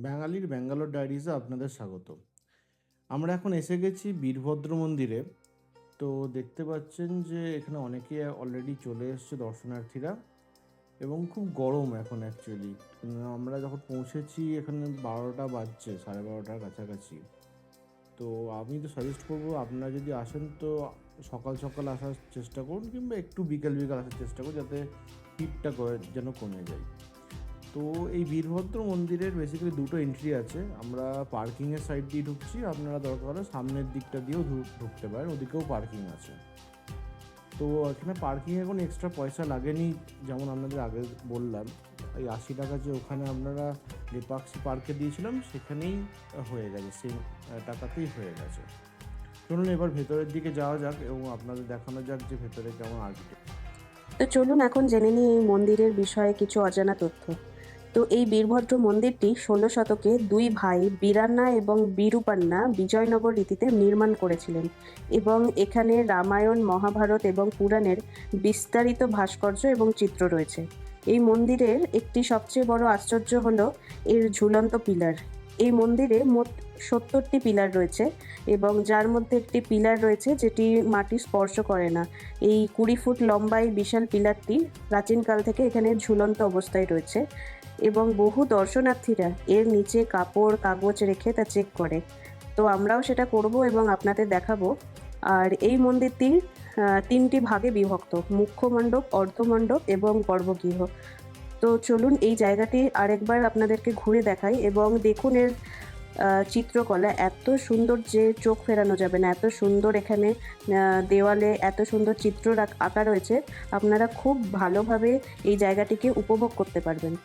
বাঙালির ব্যাঙ্গালোর ডায়েরিজে আপনাদের স্বাগত। আমরা এখন এসে গেছি বীরভদ্র মন্দিরে। তো দেখতে পাচ্ছেন যে এখানে অনেকে অলরেডি চলে এসছে দর্শনার্থীরা, এবং খুব গরম এখন অ্যাকচুয়ালি। আমরা যখন পৌঁছেছি এখানে 12টা বাজছে, 12:30টার কাছাকাছি। তো আমি তো সাজেস্ট করবো আপনারা যদি আসেন তো সকাল সকাল আসার চেষ্টা করুন, কিংবা একটু বিকাল বিকাল আসার চেষ্টা করুন, যাতে হিটটা যেন কমে যায়। তো এই বীরভদ্র মন্দিরের বেসিক্যালি দুটো এন্ট্রি আছে। আমরা পার্কিংয়ের সাইড দিয়ে ঢুকছি, আপনারা দরকার হলে সামনের দিকটা দিয়েও ঢুকতে পারেন, ওদিকেও পার্কিং আছে। তো এখানে পার্কিংয়ে কোনো এক্সট্রা পয়সা লাগেনি, যেমন আপনাদের আগে বললাম। এই 80 টাকা যে ওখানে আপনারা লেপাক্সি পার্কে দিয়েছিলাম সেখানেই হয়ে গেছে, সেম টাকাতেই হয়ে গেছে। চলুন এবার ভেতরের দিকে যাওয়া যাক এবং আপনাদের দেখানো যাক যে ভেতরে কেমন আর্কিটেক্ট। তো চলুন এখন জেনে নিই এই মন্দিরের বিষয়ে কিছু অজানা তথ্য। তো এই বীরভদ্র মন্দিরটি 16 শতকে দুই ভাই বীরান্না এবং বীরুপান্না বিজয়নগর রীতিতে নির্মাণ করেছিলেন, এবং এখানে রামায়ণ, মহাভারত এবং পুরাণের বিস্তারিত ভাস্কর্য এবং চিত্র রয়েছে। এই মন্দিরের একটি সবচেয়ে বড় আশ্চর্য হলো এর ঝুলন্ত পিলার। এই মন্দিরে মোট 70টি পিলার রয়েছে, এবং যার মধ্যে একটি পিলার রয়েছে যেটি মাটি স্পর্শ করে না। এই 20 ফুট লম্বা এই বিশাল পিলারটি প্রাচীনকাল থেকে এখানে ঝুলন্ত অবস্থায় রয়েছে, এবং বহু দর্শনার্থীরা এর নিচে কাপড় কাগজ রেখে তা চেক করে। তো আমরাও সেটা করব এবং আপনাদের দেখাবো। আর এই মন্দিরটি 3টি ভাগে বিভক্ত: মুখ্য মণ্ডপ, অর্ধমণ্ডপ এবং গর্ভগৃহ। তো চলুন এই জায়গাটি আরেকবার আপনাদেরকে ঘুরে দেখাই, এবং দেখুন এর চিত্রকলা এত সুন্দর যে চোখ ফেরানো যাবে না। এত সুন্দর এখানে দেওয়ালে এত সুন্দর চিত্র আঁকা রয়েছে, আপনারা খুব ভালোভাবে এই জায়গাটিকে উপভোগ করতে পারবেন।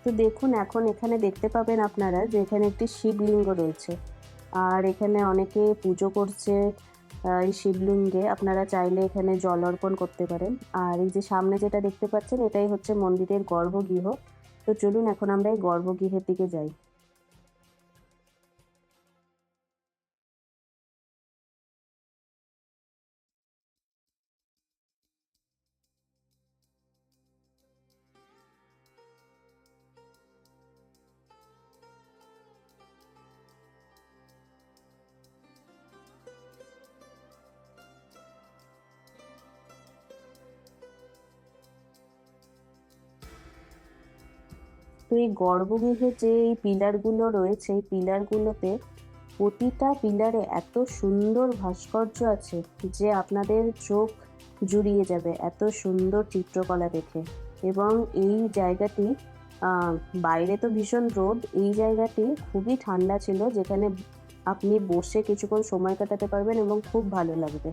তো দেখুন এখন এখানে দেখতে পাবেন আপনারা যে এখানে একটি শিবলিঙ্গ রয়েছে, আর এখানে অনেকে পুজো করছে। এই শিবলিঙ্গে আপনারা চাইলে এখানে জল অর্পণ করতে পারেন। আর এই যে সামনে যেটা দেখতে পাচ্ছেন এটাই হচ্ছে মন্দিরের গর্ভগৃহ। তো চলুন এখন আমরা এই গর্ভগৃহের দিকে যাই। তো এই গর্ভগৃহে যে এই পিলারগুলো রয়েছে, এই পিলারগুলোতে প্রতিটা পিলারে এত সুন্দর ভাস্কর্য আছে যে আপনাদের চোখ জুড়িয়ে যাবে এত সুন্দর চিত্রকলা দেখে। এবং এই জায়গাটি আহ, বাইরে তো ভীষণ রোদ, এই জায়গাটি খুবই ঠান্ডা ছিল, যেখানে আপনি বসে কিছুক্ষণ সময় কাটাতে পারবেন এবং খুব ভালো লাগবে।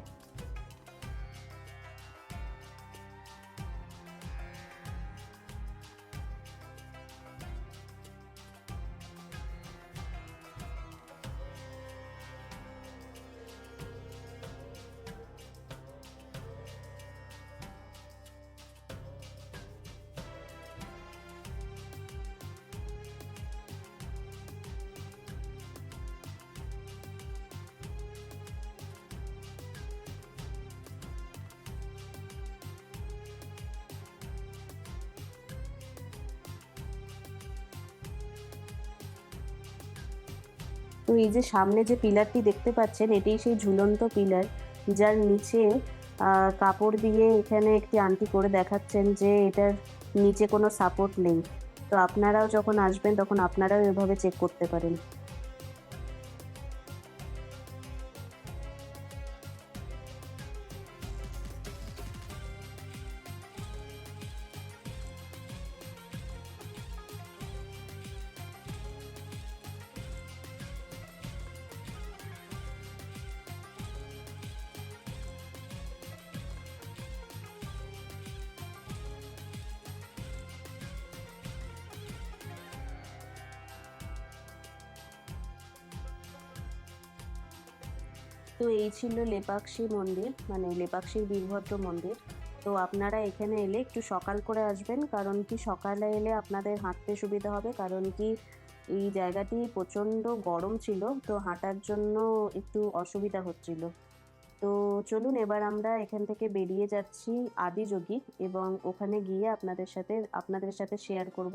তো এই যে সামনে যে পিলারটি দেখতে পাচ্ছেন, এটাই সেই ঝুলন্ত পিলার, যার নিচে কাপড় দিয়ে এখানে একটি আন্টি করে দেখাচ্ছেন যে এটার নিচে কোনো সাপোর্ট নেই। তো আপনারাও যখন আসবেন তখন আপনারাও এভাবে চেক করতে পারেন। তো এই ছিল লেপাক্ষী মন্দির, মানে লেপাক্ষীর বীরভদ্র মন্দির। তো আপনারা এখানে এলে একটু সকাল করে আসবেন, কারণ কি সকালে এলে আপনাদের হাঁটতে সুবিধা হবে, কারণ কি এই জায়গাটি প্রচণ্ড গরম ছিল, তো হাঁটার জন্য একটু অসুবিধা হচ্ছিল। তো চলুন এবার আমরা এখান থেকে বেরিয়ে যাচ্ছি আদিযোগী, এবং ওখানে গিয়ে আপনাদের সাথে শেয়ার করব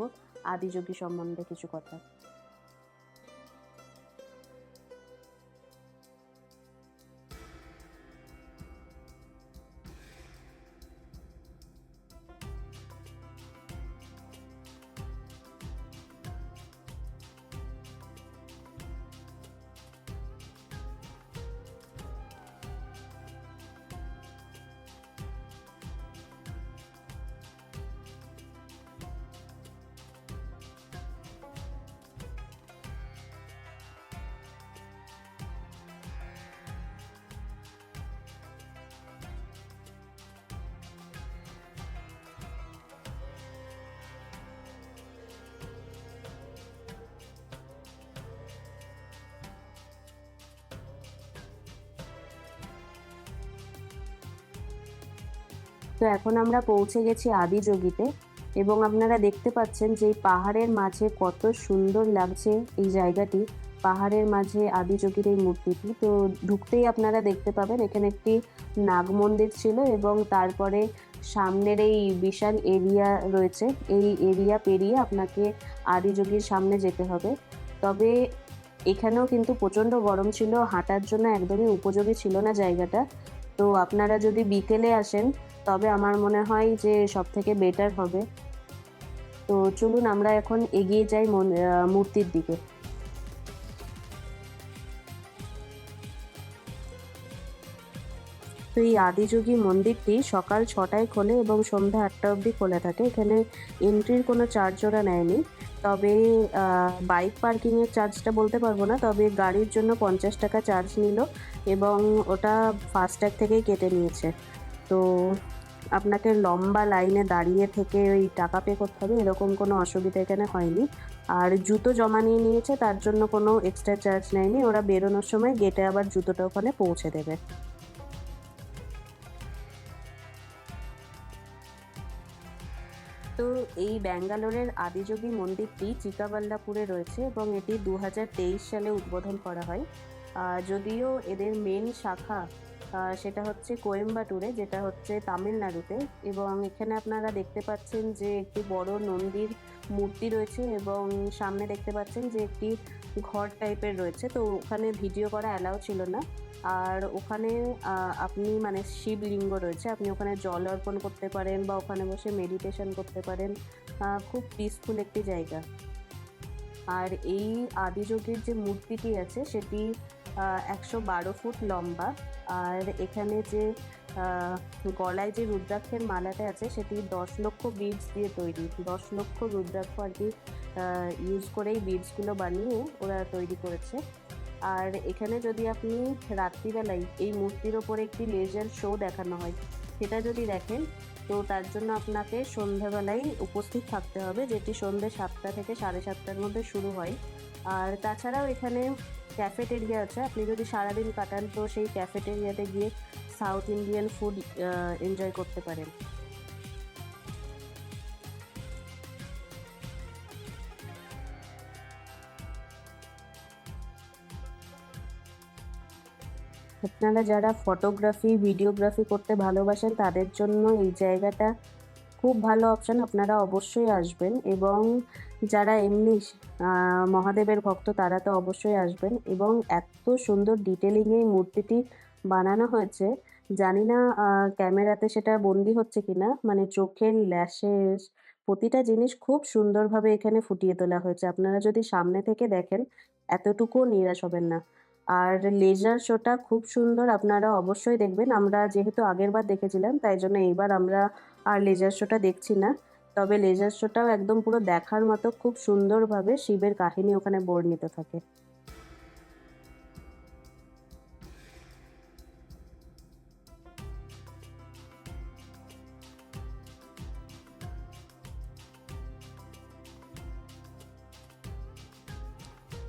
আদিযোগী সম্বন্ধে কিছু কথা। তো এখন আমরা পৌঁছে গেছি আদিযোগীতে, এবং আপনারা দেখতে পাচ্ছেন যে এই পাহাড়ের মাঝে কত সুন্দর লাগছে এই জায়গাটি। পাহাড়ের মাঝে আদিযোগীর এই মূর্তিটি, তো ঢুকতেই আপনারা দেখতে পাবেন এখানে একটি নাগ মন্দির ছিল, এবং তারপরে সামনের এই বিশাল এরিয়া রয়েছে, এই এরিয়া পেরিয়ে আপনাকে আদিযোগীর সামনে যেতে হবে। তবে এখানেও কিন্তু প্রচণ্ড গরম ছিল, হাঁটার জন্য একদমই উপযোগী ছিল না জায়গাটা। তো আপনারা যদি বিকেলে আসেন তবে আমার মনে হয় যে সবথেকে বেটার হবে। তো চলুন আমরা এখন এগিয়ে যাই মূর্তির দিকে। তো এই আদিযোগী মন্দিরটি সকাল 6টায় খোলে এবং সন্ধ্যা 8টা অবধি খোলা থাকে। এখানে এন্ট্রির কোনো চার্জ ওরা নেয়নি। তবে বাইক পার্কিংয়ের চার্জটা বলতে পারবো না, তবে গাড়ির জন্য 50 টাকা চার্জ নিল, এবং ওটা ফাস্ট্যাগ থেকেই কেটে নিয়েছে। তো আপনাকে লম্বা লাইনে দাঁড়িয়ে থেকে ওই টাকা পে করতে হবে, এরকম কোনো অসুবিধা এখানে হয়নি। আর জুতো জমা নিয়ে নিয়েছে, তার জন্য কোনো এক্সট্রা চার্জ নেয়নি, ওরা বেরোনোর সময় গেটে আবার জুতোটা ওখানে পৌঁছে দেবে। তো এই ব্যাঙ্গালোরের আদিযোগী মন্দিরটি চিকাবাল্লাপুরে রয়েছে, এবং এটি 2023 সালে উদ্বোধন করা হয়। যদিও এদের মেন শাখা সেটা হচ্ছে কোয়েম্বাটুরে, যেটা হচ্ছে তামিলনাড়ুতে, এবং এখানে আপনারা দেখতে পাচ্ছেন যে একটি বড় নন্দীর মূর্তি রয়েছে, এবং সামনে দেখতে পাচ্ছেন যে একটি ঘর টাইপের রয়েছে। তো ওখানে ভিডিও করা অ্যালাউ ছিল না। আর ওখানে আপনি মানে শিবলিঙ্গ রয়েছে, আপনি ওখানে জল অর্পণ করতে পারেন বা ওখানে বসে মেডিটেশন করতে পারেন। খুব পিসফুল একটি জায়গা। আর এই আদিযোগীর যে মূর্তিটি আছে সেটি 112 ফুট লম্বা। আর এখানে যে গলায় যে রুদ্রাক্ষের মালাটা আছে সেটি 10 লক্ষ বিডস দিয়ে তৈরি। 10 লক্ষ রুদ্রাক্ষ আর কি ইউজ করেই বিডসগুলো বানিয়ে ওরা তৈরি করেছে। আর এখানে যদি আপনি রাত্রিবেলায় এই মূর্তির ওপরে একটি লেজার শো দেখানো হয়, সেটা যদি দেখেন, তো তার জন্য আপনাকে সন্ধ্যাবেলায় উপস্থিত থাকতে হবে, যেটি সন্ধ্যে 7টা থেকে 7:30টার মধ্যে শুরু হয়। আর তাছাড়াও এখানে ক্যাফেটেরিয়া আছে, আপনি যদি সারাদিন কাটান তো সেই ক্যাফেটেরিয়াতে গিয়ে সাউথ ইন্ডিয়ান ফুড এনজয় করতে পারেন। আপনারা যারা ফটোগ্রাফি, ভিডিওগ্রাফি করতে ভালোবাসেন তাদের জন্য এই জায়গাটা খুব ভালো অপশন, আপনারা অবশ্যই আসবেন। এবং যারা এমনি মহাদেবের ভক্ত তারা তো অবশ্যই আসবেন। এবং এত সুন্দর ডিটেলিংয়ে এই মূর্তিটি বানানো হয়েছে, জানি না ক্যামেরাতে সেটা বন্দি হচ্ছে কিনা, মানে চোখের ল্যাশেস প্রতিটা জিনিস খুব সুন্দরভাবে এখানে ফুটিয়ে তোলা হয়েছে। আপনারা যদি সামনে থেকে দেখেন এতটুকুও নিরাশ হবেন না। আর লেজার শোটা খুব সুন্দর, আপনারা অবশ্যই দেখবেন। আমরা যেহেতু আগেরবার দেখেছিলাম তাই জন্য এইবার আমরা আর লেজার শোটা দেখছি না। তবে লেজার শোটাও একদম পুরো দেখার মতো, খুব সুন্দরভাবে শিবের কাহিনী ওখানে বর্ণিত থাকে।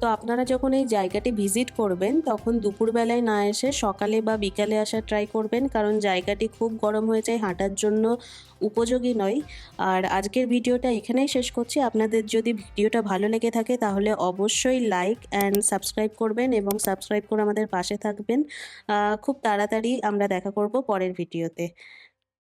তো আপনারা যখন এই জায়গাটি ভিজিট করবেন তখন দুপুরবেলায় না এসে সকালে বা বিকালে আসার ট্রাই করবেন, কারণ জায়গাটি খুব গরম হয়ে যায়, হাঁটার জন্য উপযোগী নয়। আর আজকের ভিডিওটা এখানেই শেষ করছি। আপনাদের যদি ভিডিওটা ভালো লেগে থাকে তাহলে অবশ্যই লাইক অ্যান্ড সাবস্ক্রাইব করবেন এবং সাবস্ক্রাইব করে আমাদের পাশে থাকবেন। খুব তাড়াতাড়ি আমরা দেখা করব পরের ভিডিওতে।